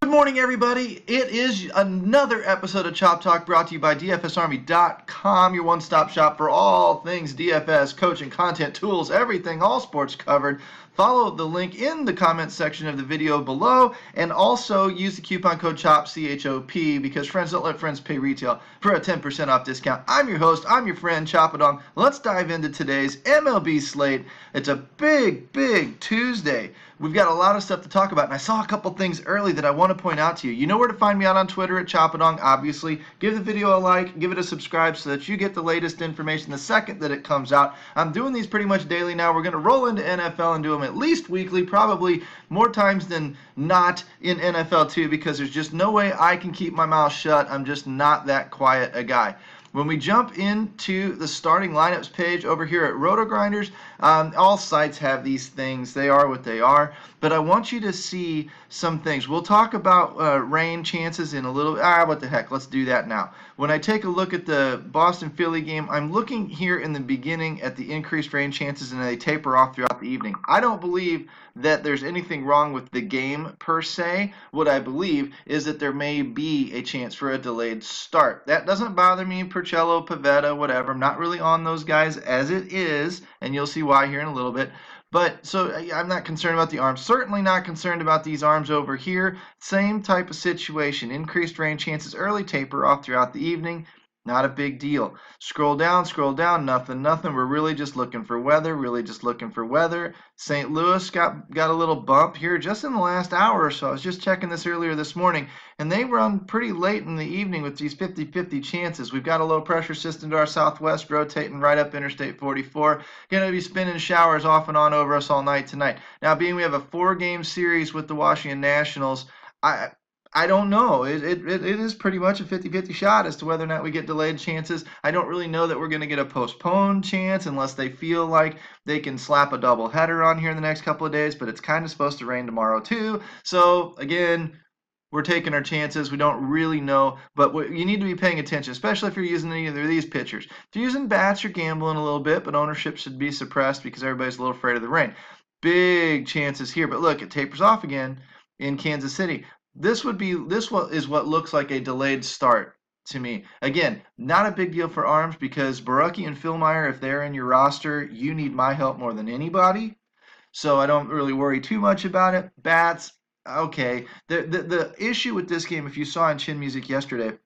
Good morning, everybody. It is another episode of Chop Talk brought to you by DFSArmy.com, your one-stop shop for all things DFS, coaching, content, tools, everything, all sports covered. Follow the link in the comments section of the video below, and also use the coupon code CHOP, C-H-O-P, because friends don't let friends pay retail for a 10% off discount. I'm your host, I'm your friend, Chopadong. Let's dive into today's MLB slate. It's a big Tuesday. We've got a lot of stuff to talk about, and I saw a couple things early that I want to point out to you. You know where to find me out on Twitter at Chopadong, obviously. Give the video a like, give it a subscribe so that you get the latest information the second that it comes out. I'm doing these pretty much daily now. We're going to roll into NFL and do them at least weekly, probably more times than not in NFL too, because there's just no way I can keep my mouth shut. I'm just not that quiet a guy. When we jump into the starting lineups page over here at RotoGrinders, all sites have these things. They are what they are. But I want you to see some things. We'll talk about rain chances in a little. What the heck? Let's do that now. When I take a look at the Boston-Philly game, I'm looking here in the beginning at the increased rain chances, and they taper off throughout the evening. I don't believe that there's anything wrong with the game per se. What I believe is that there may be a chance for a delayed start. That doesn't bother me. Porcello, Pavetta, whatever. I'm not really on those guys as it is, and you'll see why here in a little bit. But so I'm not concerned about the arms. Certainly not concerned about these arms over here. Same type of situation. Increased rain chances, early taper off throughout the evening. Not a big deal. Scroll down, nothing. We're really just looking for weather, St. Louis got a little bump here just in the last hour or so. I was just checking this earlier this morning, and they run pretty late in the evening with these 50-50 chances. We've got a low pressure system to our southwest rotating right up Interstate 44. Going to be spinning showers off and on over us all night tonight. Now, being we have a 4-game series with the Washington Nationals, I don't know. It is pretty much a 50-50 shot as to whether or not we get delayed chances. I don't really know that we're going to get a postponed chance unless they feel like they can slap a double header on here in the next couple of days, but it's kind of supposed to rain tomorrow too. So again, we're taking our chances. We don't really know, but you need to be paying attention, especially if you're using either of these pitchers. If you're using bats, you're gambling a little bit, but ownership should be suppressed because everybody's a little afraid of the rain. Big chances here, but look, it tapers off again in Kansas City. This is what looks like a delayed start to me. Again, not a big deal for arms because Borucki and Philmeyer, if they're in your roster, you need my help more than anybody. So I don't really worry too much about it. Bats, okay. The issue with this game, if you saw in Chin Music yesterday,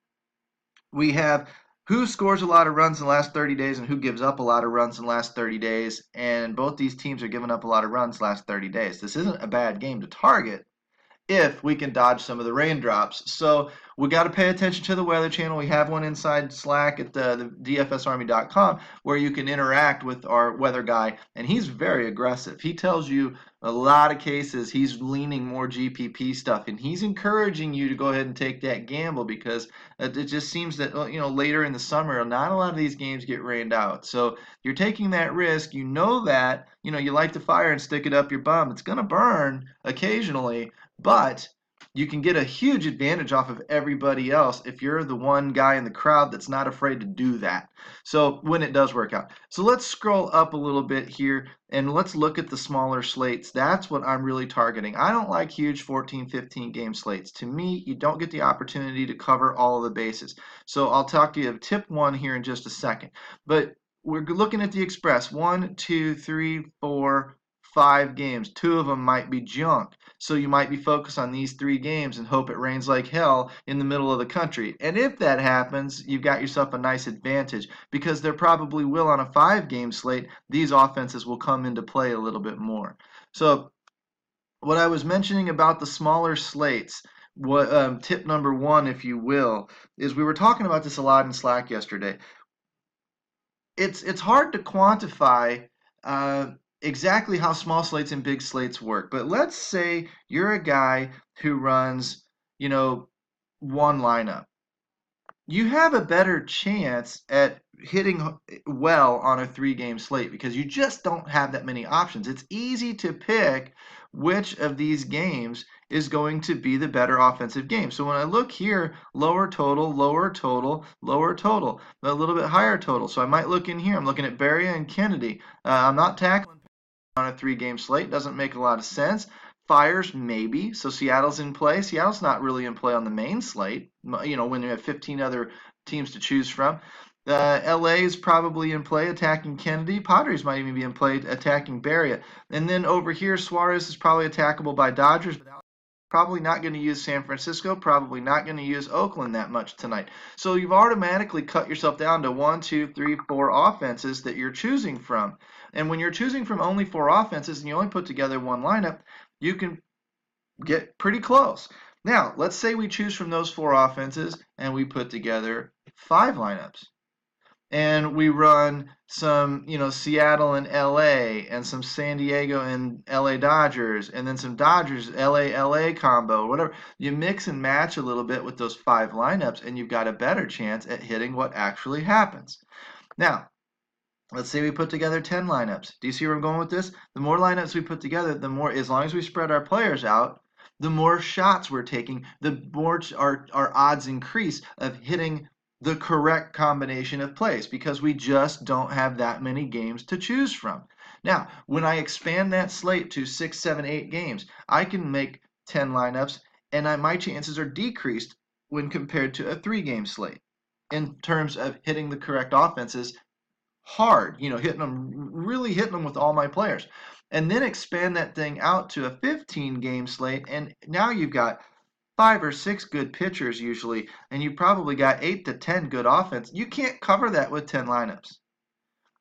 we have who scores a lot of runs in the last 30 days and who gives up a lot of runs in the last 30 days. And both these teams are giving up a lot of runs the last 30 days. This isn't a bad game to target if we can dodge some of the raindrops. So we got to pay attention to the Weather Channel. We have one inside Slack at the DFSArmy.com where you can interact with our weather guy, and he's very aggressive. He tells you a lot of cases he's leaning more GPP stuff, and he's encouraging you to go ahead and take that gamble because it just seems that later in the summer, not a lot of these games get rained out. So you're taking that risk. You know that you light the fire and stick it up your bum. It's going to burn occasionally, but you can get a huge advantage off of everybody else if you're the one guy in the crowd that's not afraid to do that. So when it does work out. So let's scroll up a little bit here and let's look at the smaller slates. That's what I'm really targeting. I don't like huge 14, 15 game slates. To me, you don't get the opportunity to cover all of the bases. So I'll talk to you of tip 1 here in just a second. But we're looking at the Express. 1, 2, 3, 4, 5 games. 2 of them might be junk. So you might be focused on these 3 games and hope it rains like hell in the middle of the country. And if that happens, you've got yourself a nice advantage because there probably will on a 5-game slate, these offenses will come into play a little bit more. So what I was mentioning about the smaller slates, tip number 1, if you will, is we were talking about this a lot in Slack yesterday. It's hard to quantify exactly how small slates and big slates work. But let's say you're a guy who runs, one lineup. You have a better chance at hitting well on a 3-game slate because you just don't have that many options. It's easy to pick which of these games is going to be the better offensive game. So when I look here, lower total, lower total, lower total, a little bit higher total. So I might look in here. I'm looking at Beria and Kennedy. I'm not tackling on a 3-game slate. Doesn't make a lot of sense. Fires, maybe. So Seattle's in play. Seattle's not really in play on the main slate, when you have 15 other teams to choose from. LA is probably in play attacking Kennedy. Padres might even be in play attacking Barriott. And then over here, Suarez is probably attackable by Dodgers. But probably not going to use San Francisco, probably not going to use Oakland that much tonight. So you've automatically cut yourself down to 1, 2, 3, 4 offenses that you're choosing from. And when you're choosing from only 4 offenses and you only put together one lineup, you can get pretty close. Now, let's say we choose from those 4 offenses and we put together 5 lineups. And we run some, Seattle and LA, and some San Diego and LA Dodgers, and then some Dodgers LA combo, whatever. You mix and match a little bit with those 5 lineups, and you've got a better chance at hitting what actually happens. Now, let's say we put together 10 lineups. Do you see where I'm going with this? The more lineups we put together, the more, as long as we spread our players out, the more shots we're taking, the more our odds increase of hitting the correct combination of plays, because we just don't have that many games to choose from. Now, when I expand that slate to 6, 7, 8 games, I can make 10 lineups, and my chances are decreased when compared to a 3-game slate in terms of hitting the correct offenses hard, really hitting them with all my players. And then expand that thing out to a 15-game slate, and now you've got 5 or 6 good pitchers usually, and you probably got 8 to 10 good offense. You can't cover that with 10 lineups.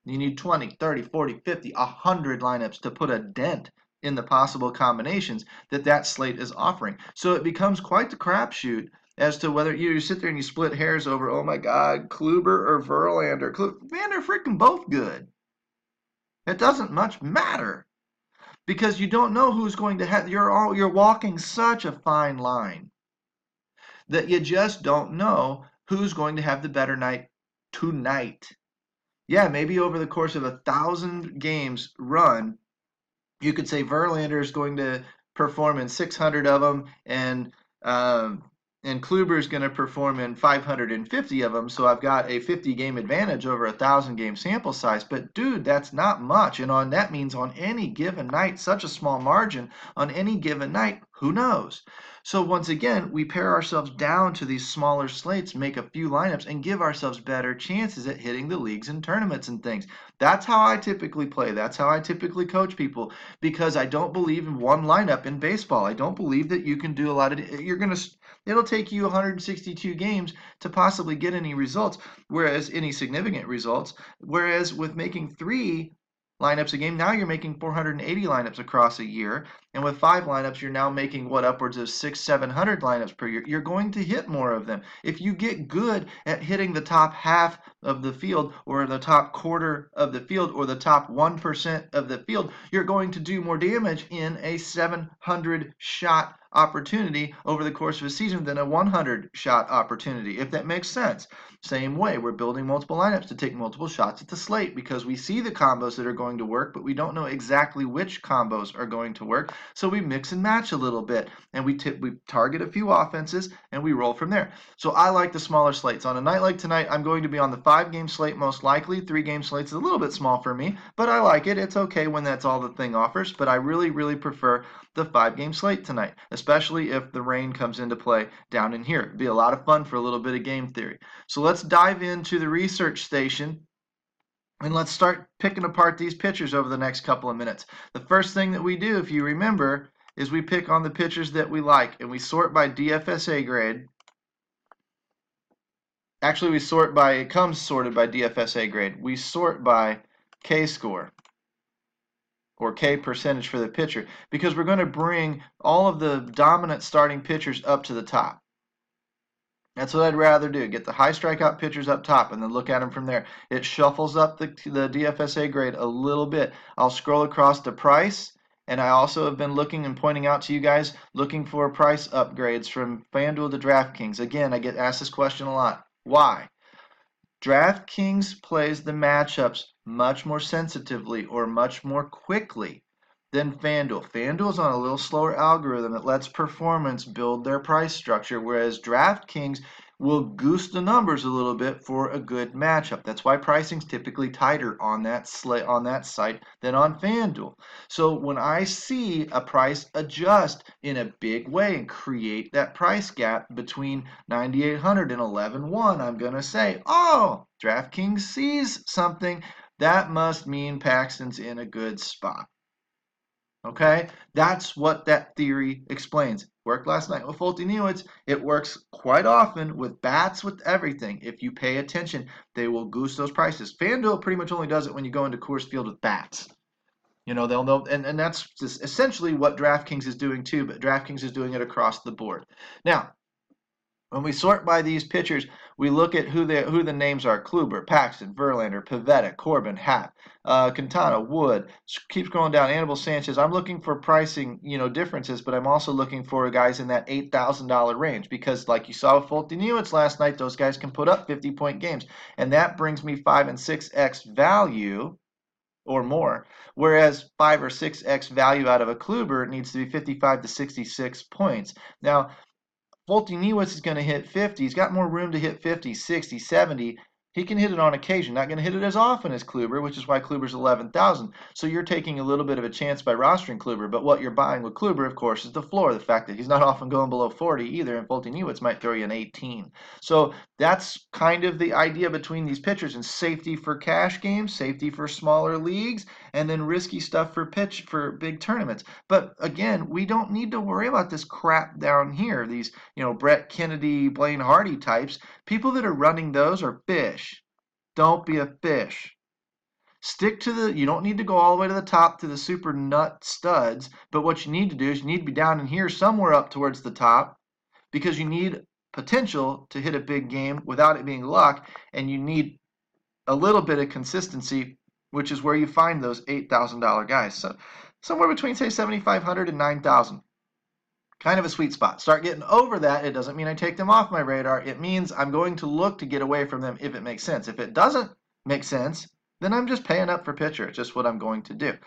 You need 20, 30, 40, 50, 100 lineups to put a dent in the possible combinations that slate is offering. So it becomes quite the crapshoot as to whether you sit there and you split hairs over, oh my God, Kluber or Verlander. Man, they're freaking both good. It doesn't much matter, because you don't know who's going to have. You're walking such a fine line that you just don't know who's going to have the better night tonight. Yeah, maybe over the course of 1,000 games run, you could say Verlander is going to perform in 600 of them, and Kluber is going to perform in 550 of them, so I've got a 50-game advantage over a 1,000-game sample size. But dude, that's not much, and that means on any given night, such a small margin on any given night, who knows? So once again, we pare ourselves down to these smaller slates, make a few lineups, and give ourselves better chances at hitting the leagues and tournaments and things. That's how I typically play. That's how I typically coach people, because I don't believe in one lineup in baseball. I don't believe that you can do a lot of. It'll take you 162 games to possibly get any results, any significant results. Whereas with making 3 lineups a game, now you're making 480 lineups across a year, and with 5 lineups, you're now making upwards of 600, 700 lineups per year. You're going to hit more of them. If you get good at hitting the top half of the field, or the top quarter of the field, or the top 1% of the field, you're going to do more damage in a 700 shot opportunity over the course of a season than a 100 shot opportunity, if that makes sense. Same way, we're building multiple lineups to take multiple shots at the slate, because we see the combos that are going to work, but we don't know exactly which combos are going to work. So we mix and match a little bit, and we target a few offenses, and we roll from there. So I like the smaller slates. On a night like tonight, I'm going to be on the 5-game slate most likely. 3-game slates is a little bit small for me, but I like it. It's okay when that's all the thing offers, but I really, really prefer the 5-game slate tonight, especially if the rain comes into play down in here. It'd be a lot of fun for a little bit of game theory. So let's dive into the research station, and let's start picking apart these pitchers over the next couple of minutes. The first thing that we do, if you remember, is we pick on the pitchers that we like, and we sort by DFSA grade. Actually, it comes sorted by DFSA grade. We sort by K-score, or K percentage for the pitcher, because we're going to bring all of the dominant starting pitchers up to the top. That's what I'd rather do. Get the high strikeout pitchers up top and then look at them from there. It shuffles up the DFSA grade a little bit. I'll scroll across the price, and I also have been looking and pointing out to you guys, looking for price upgrades from Fanduel to DraftKings. Again, I get asked this question a lot. Why? DraftKings plays the matchups much more sensitively, or much more quickly. Then Fanduel. Fanduel's on a little slower algorithm that lets performance build their price structure, whereas DraftKings will goose the numbers a little bit for a good matchup. That's why pricing's typically tighter on that site than on Fanduel. So when I see a price adjust in a big way and create that price gap between 9,800 and 11,1, I'm going to say, oh, DraftKings sees something. That must mean Paxton's in a good spot. Okay, that's what that theory explains. Worked last night with Fulton-Ewitz. It works quite often with bats, with everything. If you pay attention, they will goose those prices. FanDuel pretty much only does it when you go into Coors Field with bats. You know, they'll know, and that's just essentially what DraftKings is doing too, but DraftKings is doing it across the board. Now, when we sort by these pitchers, we look at who the names are: Kluber, Paxton, Verlander, Pivetta, Corbin, Happ, Quintana, Wood. Keep scrolling down. Anibal Sanchez. I'm looking for pricing, differences, but I'm also looking for guys in that $8,000 range because, like you saw with Fulton-Ewitz last night, those guys can put up 50-point games, and that brings me 5 and 6x value or more, whereas 5 or 6x value out of a Kluber needs to be 55 to 66 points. Now, Fulton-Ewitz is going to hit 50. He's got more room to hit 50, 60, 70. He can hit it on occasion. Not going to hit it as often as Kluber, which is why Kluber's 11,000. So you're taking a little bit of a chance by rostering Kluber. But what you're buying with Kluber, of course, is the floor. The fact that he's not often going below 40 either, and Fulton-Ewitz might throw you an 18. So that's kind of the idea between these pitchers, and safety for cash games, safety for smaller leagues, and then risky stuff for big tournaments. But again, we don't need to worry about this crap down here. These, Brett Kennedy, Blaine Hardy types. People that are running those are fish. Don't be a fish. Stick to you don't need to go all the way to the top to the super nut studs, but what you need to do is you need to be down in here somewhere up towards the top because you need potential to hit a big game without it being luck, and you need a little bit of consistency, which is where you find those $8,000 guys. So somewhere between, say, 7,500 and 9,000. Kind of a sweet spot. Start getting over that. It doesn't mean I take them off my radar. It means I'm going to look to get away from them if it makes sense. If it doesn't make sense, then I'm just paying up for pitcher. It's just what I'm going to do.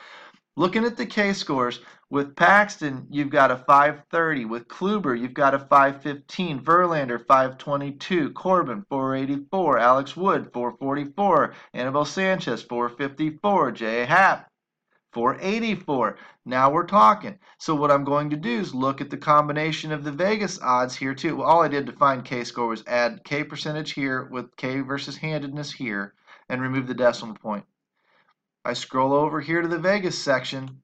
Looking at the K scores, with Paxton, you've got a 530. With Kluber, you've got a 515. Verlander, 522. Corbin, 484. Alex Wood, 444. Anibal Sanchez, 454. J. Happ, 484. Now we're talking. So what I'm going to do is look at the combination of the Vegas odds here too. Well, all I did to find K score was add K percentage here with K versus handedness here and remove the decimal point. I scroll over here to the Vegas section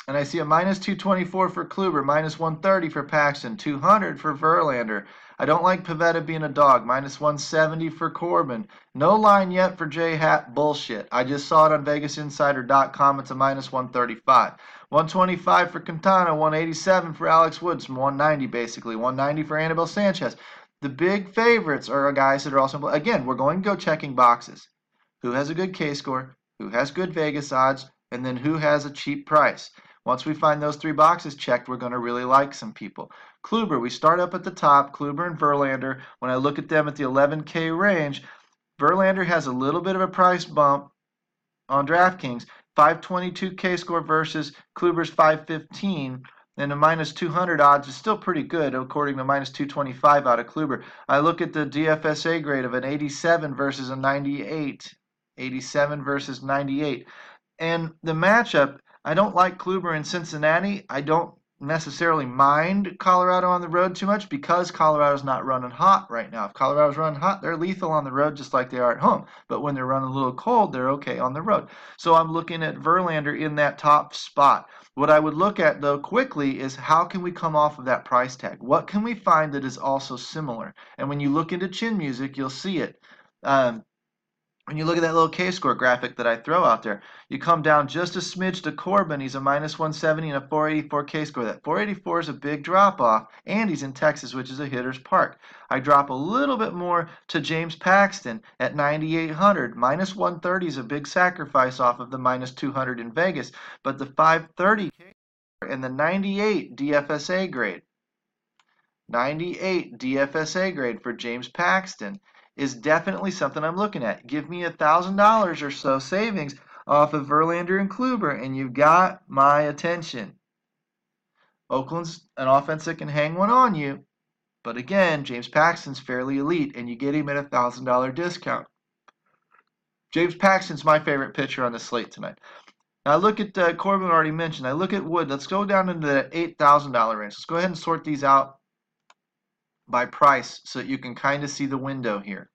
and I see a minus 224 for Kluber, minus 130 for Paxton, 200 for Verlander. I don't like Pivetta being a dog. Minus 170 for Corbin. No line yet for J. Happ. Bullshit. I just saw it on VegasInsider.com. It's a minus 135. 125 for Quintana. 187 for Alex Woods. 190 basically. 190 for Anibal Sanchez. The big favorites are guys that are also, again, we're going to go checking boxes. Who has a good K score? Who has good Vegas odds? And then who has a cheap price? Once we find those three boxes checked, we're going to really like some people. Kluber, we start up at the top, Kluber and Verlander. When I look at them at the 11K range, Verlander has a little bit of a price bump on DraftKings. 522 K score versus Kluber's 515. And the minus 200 odds is still pretty good, according to minus 225 out of Kluber. I look at the DFSA grade of an 87 versus a 98. 87 versus 98. And the matchup, I don't like Kluber in Cincinnati. I don't necessarily mind Colorado on the road too much because Colorado's not running hot right now. If Colorado's running hot, they're lethal on the road just like they are at home. But when they're running a little cold, they're okay on the road. So I'm looking at Verlander in that top spot. What I would look at, though, quickly is how can we come off of that price tag? What can we find that is also similar? And when you look into chin music, you'll see it. When you look at that little K-score graphic that I throw out there, you come down just a smidge to Corbin. He's a minus 170 and a 484 K-score. That 484 is a big drop-off, and he's in Texas, which is a hitter's park. I drop a little bit more to James Paxton at 9,800. Minus 130 is a big sacrifice off of the minus 200 in Vegas, but the 530 K-score and the 98 DFSA grade. 98 DFSA grade for James Paxton is definitely something I'm looking at. Give me $1,000 or so savings off of Verlander and Kluber, and you've got my attention. Oakland's an offense that can hang one on you, but again, James Paxton's fairly elite, and you get him at a $1,000 discount. James Paxton's my favorite pitcher on the slate tonight. Now, I look at Corbin already mentioned. I look at Wood. Let's go down into the $8,000 range. Let's go ahead and sort these out by price so that you can kind of see the window here.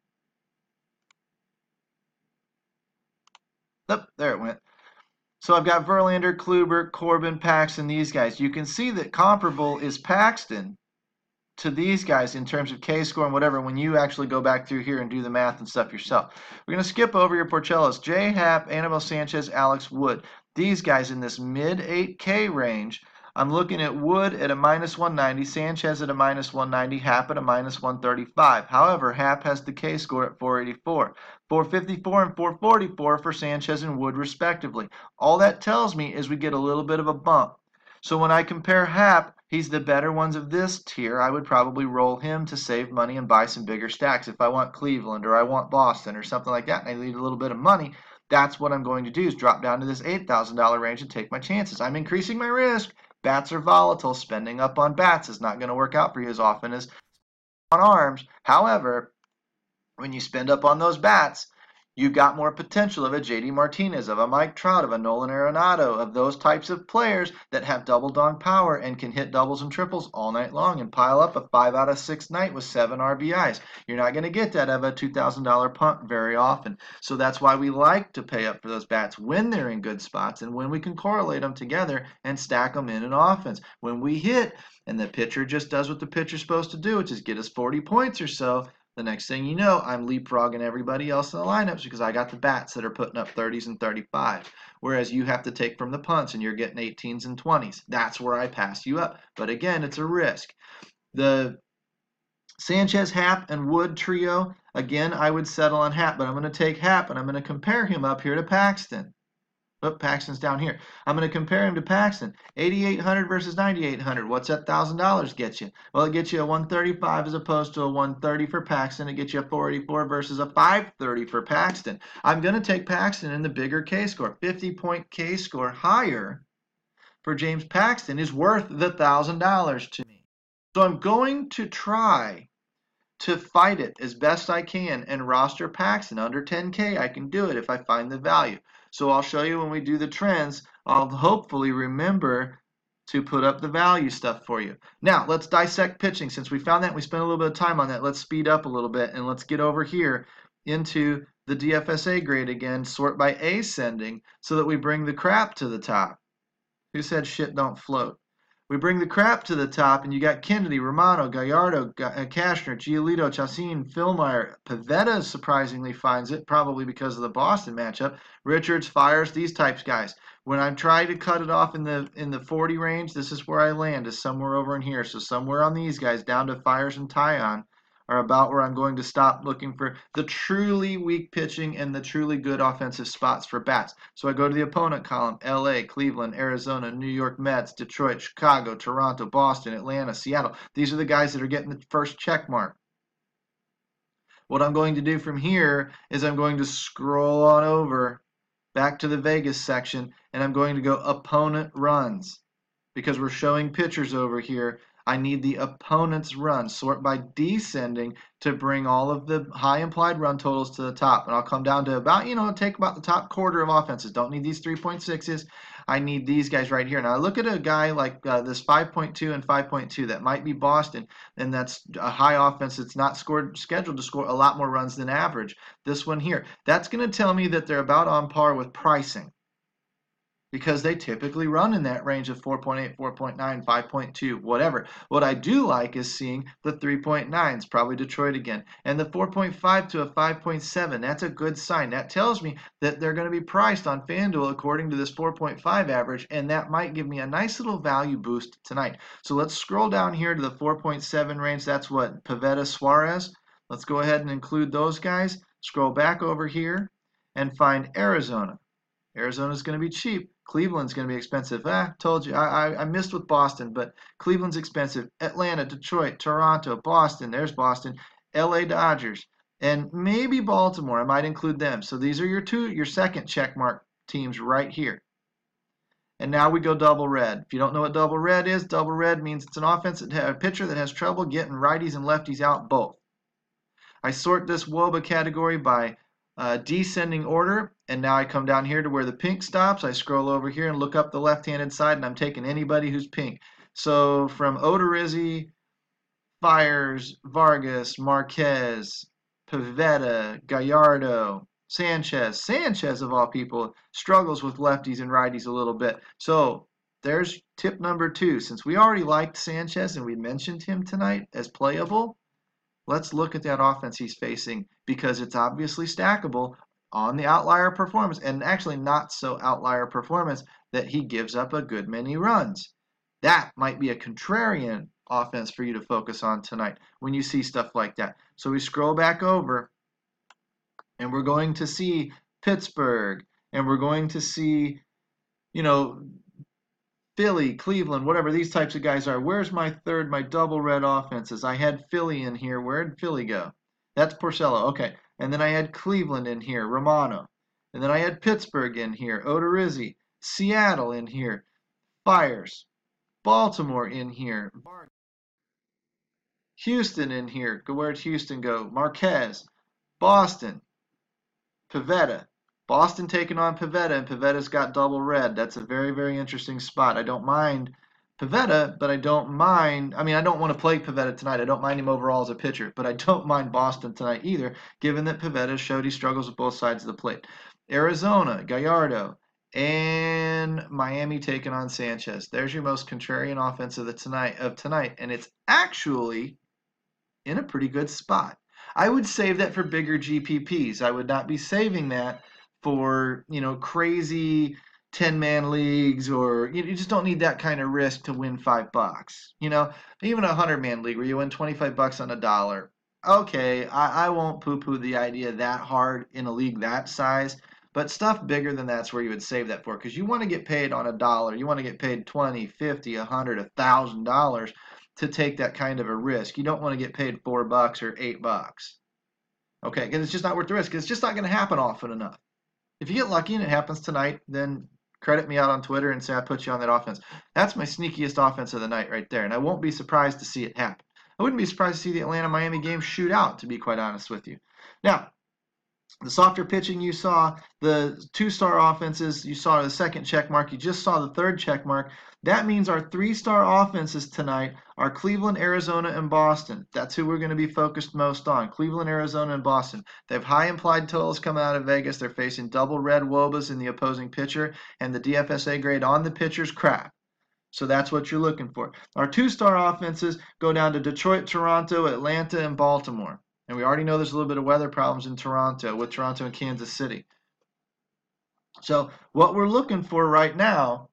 Yep, there it went. So I've got Verlander, Kluber, Corbin, Paxton, these guys. You can see that comparable is Paxton to these guys in terms of K-score and whatever when you actually go back through here and do the math and stuff yourself. We're going to skip over your Porcellos. J. Happ, Anibal Sanchez, Alex Wood. These guys in this mid 8K range. I'm looking at Wood at a -190, Sanchez at a -190, Happ at a -135. However, Happ has the K-score at 484. 454 and 444 for Sanchez and Wood respectively. All that tells me is we get a little bit of a bump. So when I compare Happ, he's the better ones of this tier. I would probably roll him to save money and buy some bigger stacks. If I want Cleveland or I want Boston or something like that and I need a little bit of money, that's what I'm going to do is drop down to this $8,000 range and take my chances. I'm increasing my risk. Bats are volatile. Spending up on bats is not going to work out for you as often as on arms. However, when you spend up on those bats, you've got more potential of a J.D. Martinez, of a Mike Trout, of a Nolan Arenado, of those types of players that have double dong power and can hit doubles and triples all night long and pile up a 5 out of 6 night with 7 RBIs. You're not going to get that out of a $2,000 punt very often. So that's why we like to pay up for those bats when they're in good spots and when we can correlate them together and stack them in an offense. When we hit and the pitcher just does what the pitcher's supposed to do, which is get us 40 points or so, the next thing you know, I'm leapfrogging everybody else in the lineups because I got the bats that are putting up 30s and 35. Whereas you have to take from the punts and you're getting 18s and 20s. That's where I pass you up. But again, it's a risk. The Sanchez, Happ, and Wood trio, again, I would settle on Happ. But I'm going to take Happ and I'm going to compare him up here to Paxton. Oh, Paxton's down here. I'm going to compare him to Paxton. 8,800 versus 9,800. What's that $1,000 get you? Well, it gets you a 135 as opposed to a 130 for Paxton. It gets you a 484 versus a 530 for Paxton. I'm going to take Paxton in the bigger K-score. 50-point K-score higher for James Paxton is worth the $1,000 to me. So I'm going to try to fight it as best I can and roster Paxton. Under 10K, I can do it if I find the value. So I'll show you when we do the trends. I'll hopefully remember to put up the value stuff for you. Now, let's dissect pitching. Since we found that, we spent a little bit of time on that. Let's speed up a little bit and let's get over here into the DFSA grade again, sort by ascending so that we bring the crap to the top. Who said shit don't float? We bring the crap to the top, and you got Kennedy, Romano, Gallardo, Cashner, Giolito, Chacin, Fillmyer. Pavetta surprisingly finds it, probably because of the Boston matchup. Richards, Fires, these types guys. When I'm trying to cut it off in the 40 range, this is where I land, is somewhere over in here. So somewhere on these guys, down to Fires and Tyon, are about where I'm going to stop looking for the truly weak pitching and the truly good offensive spots for bats. So I go to the opponent column: LA, Cleveland, Arizona, New York Mets, Detroit, Chicago, Toronto, Boston, Atlanta, Seattle. These are the guys that are getting the first check mark. What I'm going to do from here is I'm going to scroll on over back to the Vegas section, and I'm going to go opponent runs because we're showing pitchers over here. I need the opponent's run. Sort by descending to bring all of the high implied run totals to the top. And I'll come down to about, take about the top quarter of offenses. Don't need these 3.6s. I need these guys right here. Now, I look at a guy like this 5.2 and 5.2. That might be Boston, and that's a high offense that's not scheduled to score a lot more runs than average. This one here, that's going to tell me that they're about on par with pricing, because they typically run in that range of 4.8, 4.9, 5.2, whatever. What I do like is seeing the 3.9s, probably Detroit again, and the 4.5 to a 5.7. That's a good sign. That tells me that they're going to be priced on Fanduel according to this 4.5 average, and that might give me a nice little value boost tonight. So let's scroll down here to the 4.7 range. That's what, Pavetta, Suarez. Let's go ahead and include those guys. Scroll back over here and find Arizona. Arizona's going to be cheap. Cleveland's going to be expensive. Told you. I missed with Boston, but Cleveland's expensive. Atlanta, Detroit, Toronto, Boston. There's Boston. LA Dodgers. And maybe Baltimore. I might include them. So these are your second check mark teams right here. And now we go double red. If you don't know what double red is, double red means it's an a pitcher that has trouble getting righties and lefties out both. I sort this WOBA category by descending order, and now I come down here to where the pink stops. I scroll over here and look up the left-handed side, and I'm taking anybody who's pink. So from Odorizzi, Fires, Vargas, Marquez, Pivetta, Gallardo, Sanchez. Sanchez, of all people, struggles with lefties and righties a little bit. So there's tip number 2. Since we already liked Sanchez and we mentioned him tonight as playable, let's look at that offense he's facing, because it's obviously stackable on the outlier performance, and actually not so outlier performance that he gives up a good many runs. That might be a contrarian offense for you to focus on tonight when you see stuff like that. So we scroll back over, and we're going to see Pittsburgh, and we're going to see, Philly, Cleveland, whatever these types of guys are. Where's my double red offenses? I had Philly in here. Where did Philly go? That's Porcello. Okay. And then I had Cleveland in here, Romano. And then I had Pittsburgh in here, Odorizzi. Seattle in here, Fires. Baltimore in here. Houston in here. Where'd Houston go? Marquez. Boston. Pivetta. Boston taking on Pivetta, and Pivetta's got double red. That's a very, very interesting spot. I don't mind Pivetta, but I don't mind, I don't want to play Pivetta tonight. I don't mind him overall as a pitcher, but I don't mind Boston tonight either, given that Pivetta showed he struggles with both sides of the plate. Arizona, Gallardo, and Miami taking on Sanchez. There's your most contrarian offense of tonight, and it's actually in a pretty good spot. I would save that for bigger GPPs. I would not be saving that for, crazy 10-man leagues, or you just don't need that kind of risk to win $5. Even a 100-man league where you win $25 on a dollar. Okay, I won't poo-poo the idea that hard in a league that size, but stuff bigger than that's where you would save that for, because you want to get paid on a dollar. You want to get paid $20, $50, $100, $1,000 to take that kind of a risk. You don't want to get paid $4 or $8. Okay, because it's just not worth the risk. It's just not going to happen often enough. If you get lucky and it happens tonight, then credit me out on Twitter and say I put you on that offense. That's my sneakiest offense of the night right there, and I won't be surprised to see it happen. I wouldn't be surprised to see the Atlanta-Miami game shoot out, to be quite honest with you. Now, the softer pitching you saw, the 2-star offenses, you saw the second check mark, you just saw the third check mark. That means our 3-star offenses tonight are Cleveland, Arizona, and Boston. That's who we're going to be focused most on, Cleveland, Arizona, and Boston. They have high implied totals coming out of Vegas. They're facing double red WOBAs in the opposing pitcher, and the DFSA grade on the pitcher's crap. So that's what you're looking for. Our 2-star offenses go down to Detroit, Toronto, Atlanta, and Baltimore. And we already know there's a little bit of weather problems in Toronto, with Toronto and Kansas City. So what we're looking for right now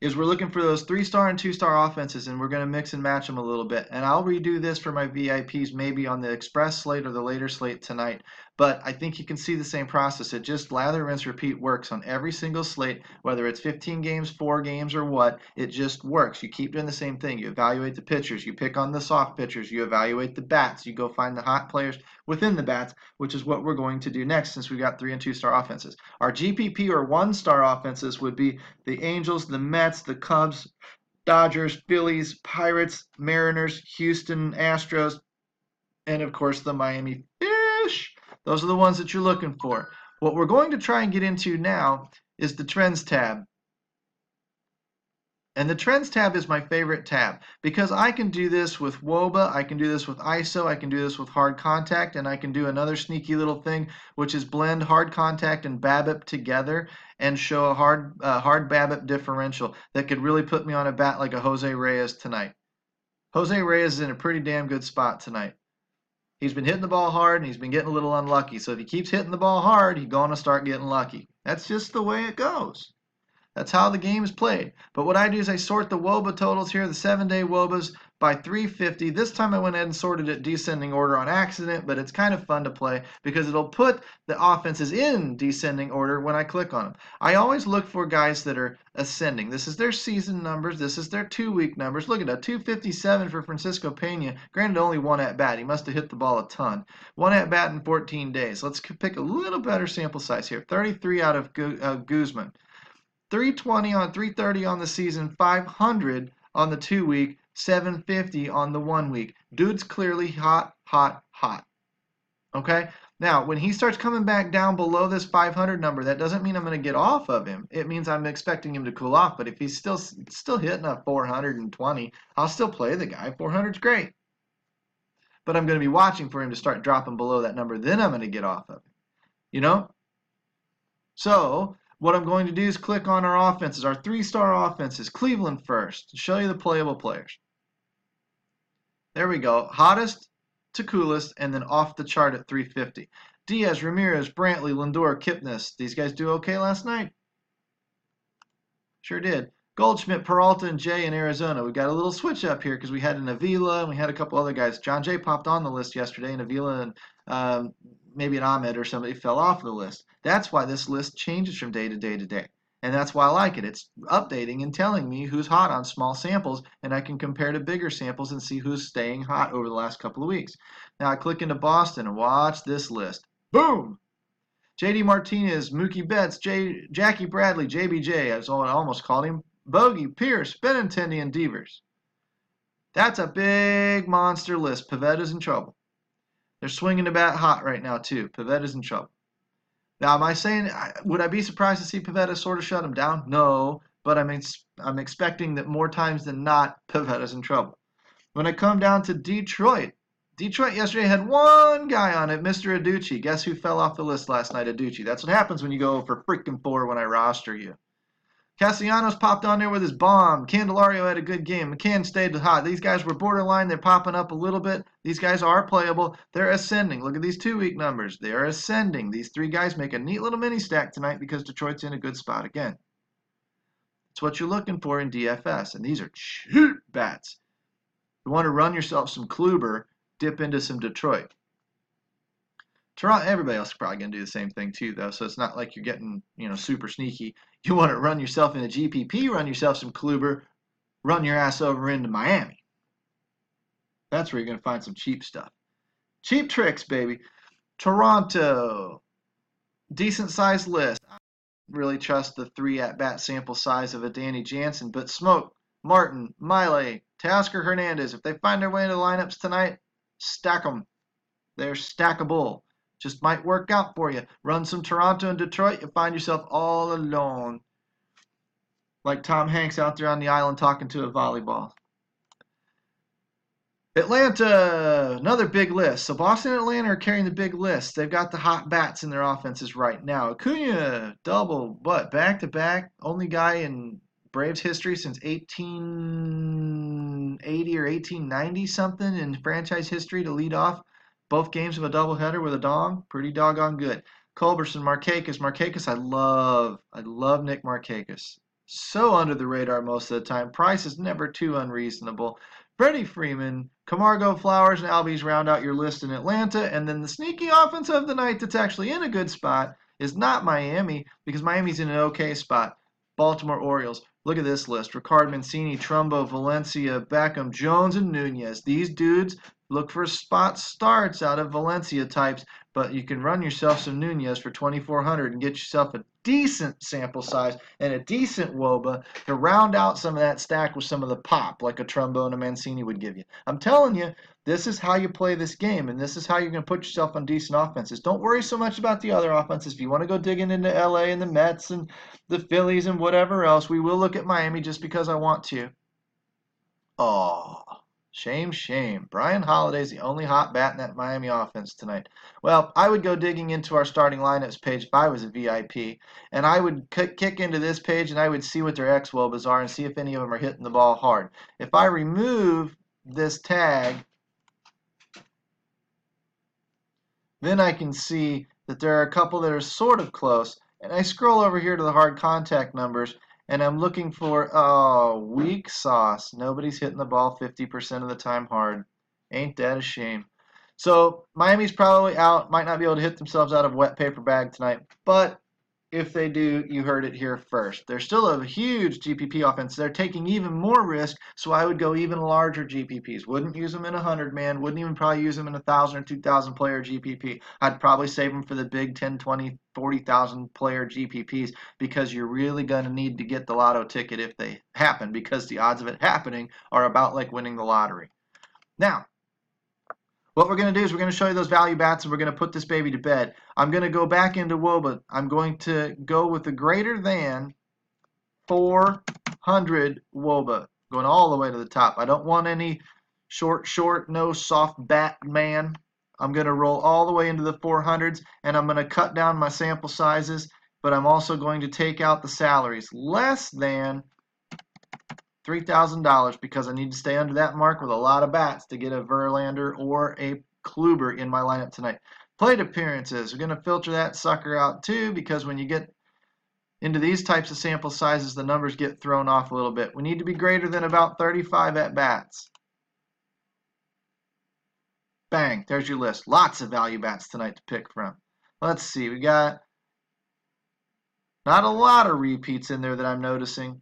is we're looking for those 3-star and 2-star offenses, and we're going to mix and match them a little bit. And I'll redo this for my VIPs maybe on the express slate or the later slate tonight. But I think you can see the same process. It just lather, rinse, repeat works on every single slate, whether it's 15 games, 4 games, or what. It just works. You keep doing the same thing. You evaluate the pitchers. You pick on the soft pitchers. You evaluate the bats. You go find the hot players within the bats, which is what we're going to do next since we got 3- and 2-star offenses. Our GPP or 1-star offenses would be the Angels, the Mets, the Cubs, Dodgers, Phillies, Pirates, Mariners, Houston Astros, and of course the Miami Fish. Those are the ones that you're looking for. What we're going to try and get into now is the Trends tab. And the Trends tab is my favorite tab because I can do this with WOBA, I can do this with ISO, I can do this with hard contact, and I can do another sneaky little thing, which is blend hard contact and BABIP together and show a hard BABIP differential that could really put me on a bat like a Jose Reyes tonight. Jose Reyes is in a pretty damn good spot tonight. He's been hitting the ball hard, and he's been getting a little unlucky. So if he keeps hitting the ball hard, he's going to start getting lucky. That's just the way it goes. That's how the game is played. But what I do is I sort the WOBA totals here, the 7-day WOBAs, by 350. This time I went ahead and sorted it descending order on accident, but it's kind of fun to play because it'll put the offenses in descending order when I click on them. I always look for guys that are ascending. This is their season numbers. This is their 2-week numbers. Look at that, 257 for Francisco Pena. Granted, only one at bat. He must have hit the ball a ton. One at bat in 14 days. Let's pick a little better sample size here. 33 out of Guzman. 320 on 330 on the season, 500 on the 2-week, 750 on the 1-week. Dude's clearly hot, hot, hot. Okay? Now, when he starts coming back down below this 500 number, that doesn't mean I'm going to get off of him. It means I'm expecting him to cool off. But if he's still hitting a 420, I'll still play the guy. 400's great. But I'm going to be watching for him to start dropping below that number. Then I'm going to get off of him. You know? So what I'm going to do is click on our offenses, our 3-star offenses. Cleveland first, to show you the playable players. There we go. Hottest to coolest, and then off the chart at 350. Diaz, Ramirez, Brantley, Lindor, Kipnis. These guys do okay last night? Sure did. Goldschmidt, Peralta, and Jay in Arizona. We got a little switch up here because we had an Avila and we had a couple other guys. John Jay popped on the list yesterday, and Avila and maybe an Ahmed or somebody fell off the list. That's why this list changes from day to day to day. And that's why I like it. It's updating and telling me who's hot on small samples, and I can compare to bigger samples and see who's staying hot over the last couple of weeks. Now I click into Boston and watch this list. Boom! J.D. Martinez, Mookie Betts, Jackie Bradley, JBJ, as I almost called him, Bogey, Pierce, Benintendi, and Devers. That's a big monster list. Pavetta's in trouble. They're swinging the bat hot right now, too. Pavetta's in trouble. Now, am I saying, would I be surprised to see Pavetta sort of shut him down? No, but I'm expecting that more times than not, Pavetta's in trouble. When I come down to Detroit yesterday had one guy on it, Mr. Adducci. Guess who fell off the list last night? Adducci. That's what happens when you go for freaking 4 when I roster you. Castellanos popped on there with his bomb. Candelario had a good game. McCann stayed hot. These guys were borderline. They're popping up a little bit. These guys are playable. They're ascending. Look at these 2-week numbers. They're ascending. These 3 guys make a neat little mini stack tonight because Detroit's in a good spot again. It's what you're looking for in DFS. And these are cheap bats. You want to run yourself some Kluber, dip into some Detroit. Toronto, everybody else is probably going to do the same thing too, though. So it's not like you're getting, super sneaky. You want to run yourself in a GPP, run yourself some Kluber, run your ass over into Miami. That's where you're going to find some cheap stuff. Cheap tricks, baby. Toronto, decent sized list. I don't really trust the 3 at-bat sample size of a Danny Jansen, but Smoke, Martin, Miley, Teoscar Hernandez, if they find their way into the lineups tonight, stack them. They're stackable. Just might work out for you. Run some Toronto and Detroit, you'll find yourself all alone. Like Tom Hanks out there on the island talking to a volleyball. Atlanta, another big list. So Boston and Atlanta are carrying the big list. They've got the hot bats in their offenses right now. Acuna, double, back-to-back. Only guy in Braves history since 1880 or 1890 something in franchise history to lead off both games of a doubleheader with a dong. Pretty doggone good. Culberson, Markakis. Markakis, I love Nick Markakis. So under the radar most of the time. Price is never too unreasonable. Freddie Freeman, Camargo, Flowers, and Albies round out your list in Atlanta. And then the sneaky offense of the night that's actually in a good spot is not Miami, because Miami's in an okay spot. Baltimore Orioles. Look at this list. Ricard Mancini, Trumbo, Valencia, Beckham, Jones, and Nunez. These dudes look for spot starts out of Valencia types, but you can run yourself some Nunez for 2,400 and get yourself a decent sample size and a decent WOBA to round out some of that stack with some of the pop like a Trumbo and a Mancini would give you. I'm telling you, this is how you play this game, and this is how you're going to put yourself on decent offenses. Don't worry so much about the other offenses. If you want to go digging into LA and the Mets and the Phillies and whatever else, we will look at Miami just because I want to. Oh, shame. Brian Holiday's the only hot bat in that Miami offense tonight. Well, I would go digging into our starting lineups page if I was a VIP, and I would kick into this page and I would see what their X-WOBAs are and see if any of them are hitting the ball hard. If I remove this tag, then I can see that there are a couple that are sort of close, and I scroll over here to the hard contact numbers, And I'm looking for, weak sauce. Nobody's hitting the ball 50% of the time hard. Ain't that a shame? So Miami's probably out. Might not be able to hit themselves out of wet paper bag tonight. But if they do, you heard it here first. They're still a huge GPP offense. They're taking even more risk, so I would go even larger GPPs. Wouldn't use them in 100-man. Wouldn't even probably use them in 1,000 or 2,000 player GPP. I'd probably save them for the big 10, 20, 40,000 player GPPs because you're really going to need to get the lotto ticket if they happen, because the odds of it happening are about like winning the lottery. Now, what we're going to do is we're going to show you those value bats, and we're going to put this baby to bed. I'm going to go back into WOBA. I'm going to go with the greater than 400 WOBA, going all the way to the top. I don't want any short, no soft bat man. I'm going to roll all the way into the 400s, and I'm going to cut down my sample sizes, but I'm also going to take out the salaries. Less than $3,000 because I need to stay under that mark with a lot of bats to get a Verlander or a Kluber in my lineup tonight. Plate appearances, we're going to filter that sucker out too, because when you get into these types of sample sizes, the numbers get thrown off a little bit. We need to be greater than about 35 at bats. Bang, there's your list. Lots of value bats tonight to pick from. Let's see, we got not a lot of repeats in there that I'm noticing.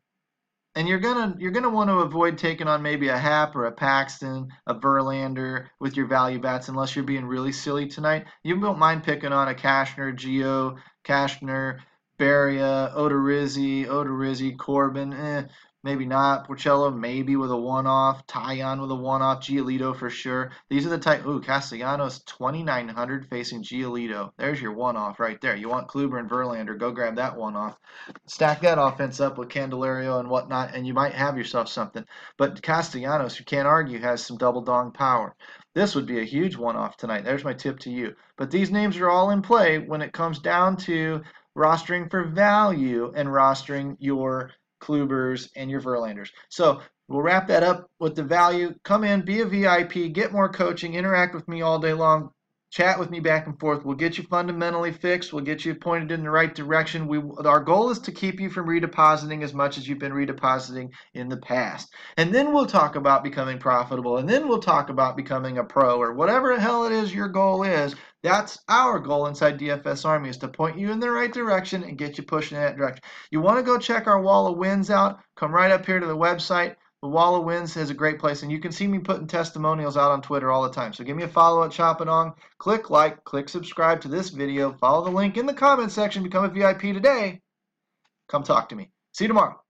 And you're gonna want to avoid taking on maybe a Happ or a Paxton, a Verlander with your value bats unless you're being really silly tonight. You don't mind picking on a Cashner, Gio, Cashner, Beria, Odorizzi, Corbin, maybe not. Porcello, maybe with a one-off. Taillon with a one-off. Giolito for sure. These are the type. Ooh, Castellanos 2,900 facing Giolito. There's your one-off right there. You want Kluber and Verlander? Go grab that one-off. Stack that offense up with Candelario and whatnot, and you might have yourself something. But Castellanos, you can't argue, has some double-dong power. This would be a huge one-off tonight. There's my tip to you. But these names are all in play when it comes down to rostering for value and rostering your Klubers and your Verlanders. So we'll wrap that up with the value. Come in, be a VIP, get more coaching, interact with me all day long, chat with me back and forth. We'll get you fundamentally fixed. We'll get you pointed in the right direction. Our goal is to keep you from redepositing as much as you've been redepositing in the past. And then we'll talk about becoming profitable. And then we'll talk about becoming a pro or whatever the hell it is your goal is. That's our goal inside DFS Army, is to point you in the right direction and get you pushing in that direction. You want to go check our wall of wins out? Come right up here to the website. The Wall of Wins is a great place, and you can see me putting testimonials out on Twitter all the time. So give me a follow at Choppadong. Click like, click subscribe to this video. Follow the link in the comment section. Become a VIP today. Come talk to me. See you tomorrow.